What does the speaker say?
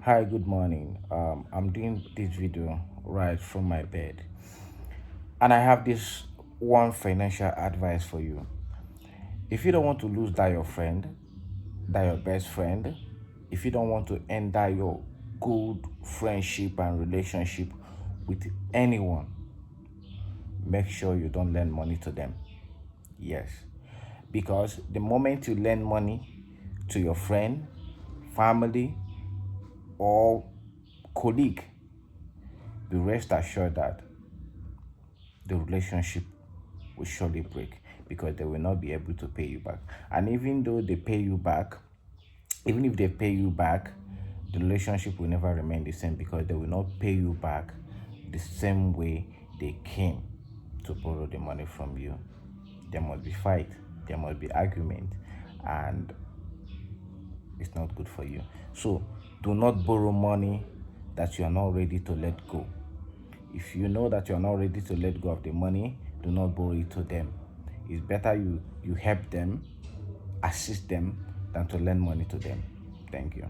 Hi, good morning. I'm doing this video right from my bed, and I have this one financial advice for you. If you don't want to lose that your friend, that your best friend, if you don't want to end that your good friendship and relationship with anyone, make sure you don't lend money to them. Yes, because the moment you lend money to your friend, family, or colleague, be rest assured that the relationship will surely break because they will not be able to pay you back. And even though they pay you back, even if they pay you back, the relationship will never remain the same because they will not pay you back the same way they came to borrow the money from you. There must be fight, there must be argument, and it's not good for you. So do not borrow money that you are not ready to let go. If you know that you are not ready to let go of the money, do not borrow it to them. It's better you help them, assist them, than to lend money to them. Thank you.